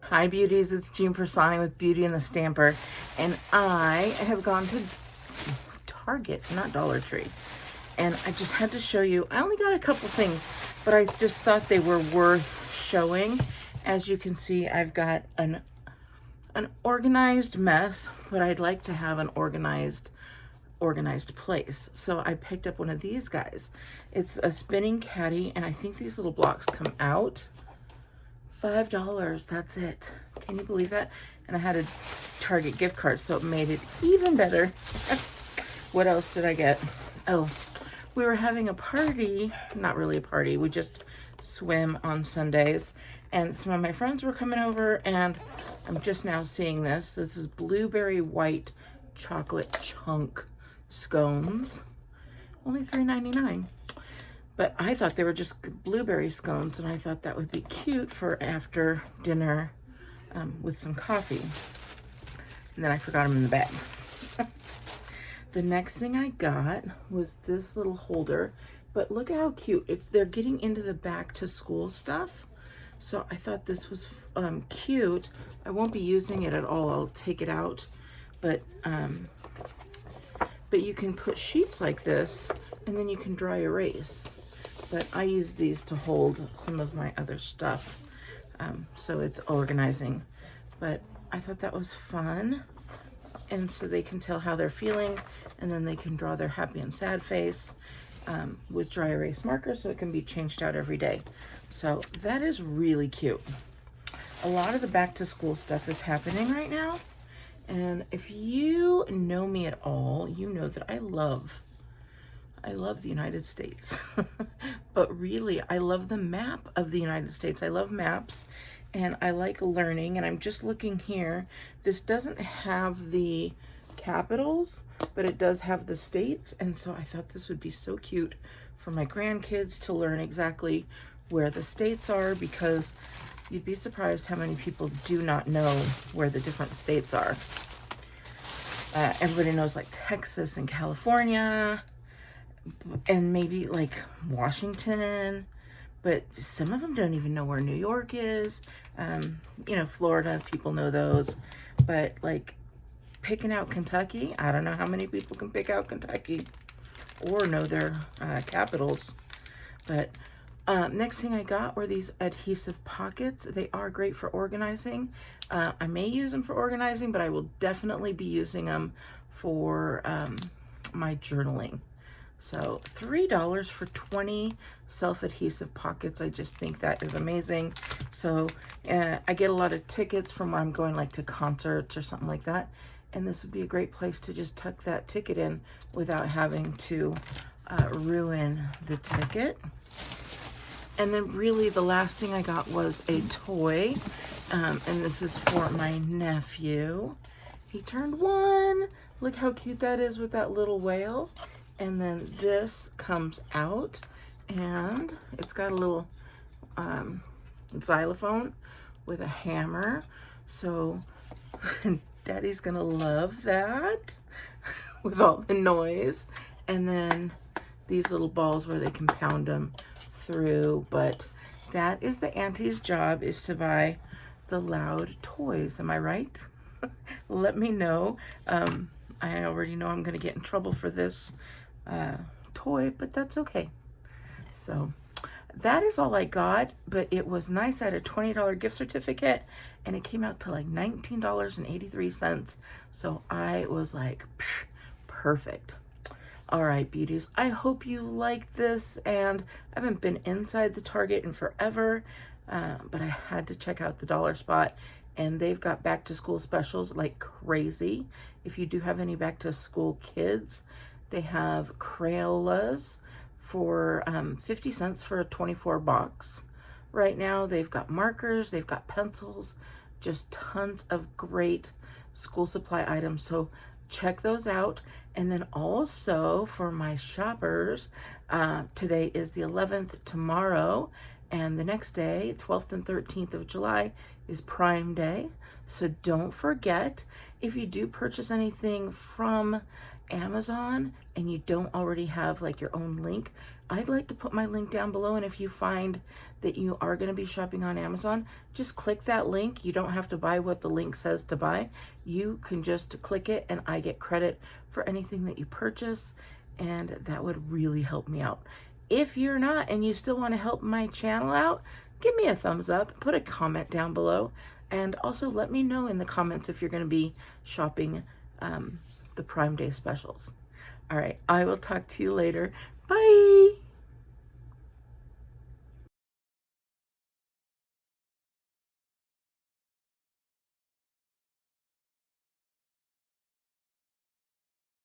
Hi beauties, it's Jean Persani with Beauty and the Stamper, and I have gone to Target, not Dollar Tree, and I just had to show you. I only got a couple things, but I just thought they were worth showing. As you can see, I've got an organized mess, but I'd like to have an organized place. So I picked up one of these guys. It's a spinning caddy, and I think these little blocks come out. $5, that's it. Can you believe that? And I had a Target gift card, so it made it even better. What else did I get? Oh, we were having a party. Not really a party. We just swim on Sundays. And some of my friends were coming over, and I'm just now seeing this. This is blueberry white chocolate chunk scones. Only $3.99. But I thought they were just blueberry scones, and I thought that would be cute for after dinner with some coffee. And then I forgot them in the bag. The next thing I got was this little holder, but look at how cute. They're getting into the back to school stuff. So I thought this was cute. I won't be using it at all. I'll take it out. But you can put sheets like this, and then you can dry erase. But I use these to hold some of my other stuff, so it's organizing. But I thought that was fun, and so they can tell how they're feeling, and then they can draw their happy and sad face with dry erase markers, so it can be changed out every day. So that is really cute. A lot of the back to school stuff is happening right now, and if you know me at all, you know that I love the United States, but really I love the map of the United States. I love maps, and I like learning, and I'm just looking here. This doesn't have the capitals, but it does have the states, and so I thought this would be so cute for my grandkids to learn exactly where the states are, because you'd be surprised how many people do not know where the different states are. Everybody knows like Texas and California, and maybe like Washington, but some of them don't even know where New York is. You know, Florida, people know those, but like picking out Kentucky, I don't know how many people can pick out Kentucky or know their capitals. But next thing I got were these adhesive pockets. They are great for organizing. I may use them for organizing, but I will definitely be using them for my journaling. So $3 for 20 self-adhesive pockets. I just think that is amazing. So I get a lot of tickets from when I'm going like to concerts or something like that. And this would be a great place to just tuck that ticket in without having to ruin the ticket. And then really the last thing I got was a toy. And this is for my nephew. He turned 1. Look how cute that is with that little whale. And then this comes out, and it's got a little xylophone with a hammer. So Daddy's gonna love that with all the noise. And then these little balls where they can pound them through. But that is the auntie's job, is to buy the loud toys. Am I right? Let me know. I already know I'm gonna get in trouble for this toy, but that's okay. So that is all I got, but it was nice. I had a $20 gift certificate, and it came out to like $19.83. So I was like, perfect. All right, beauties, I hope you liked this, and I haven't been inside the Target in forever, but I had to check out the Dollar Spot, and they've got back to school specials like crazy. If you do have any back to school kids, they have Crayolas for 50 cents for a 24 box. Right now, they've got markers, they've got pencils, just tons of great school supply items. So check those out. And then also for my shoppers, today is the 11th, tomorrow, and the next day, 12th and 13th of July, is Prime Day. So don't forget, if you do purchase anything from Amazon and you don't already have like your own link, I'd like to put my link down below, and if you find that you are going to be shopping on Amazon, just click that link. You don't have to buy what the link says to buy. You can just click it, and I get credit for anything that you purchase, and that would really help me out. If you're not and you still want to help my channel out, give me a thumbs up, put a comment down below, and also let me know in the comments if you're going to be shopping the Prime Day specials. All right, I will talk to you later. Bye.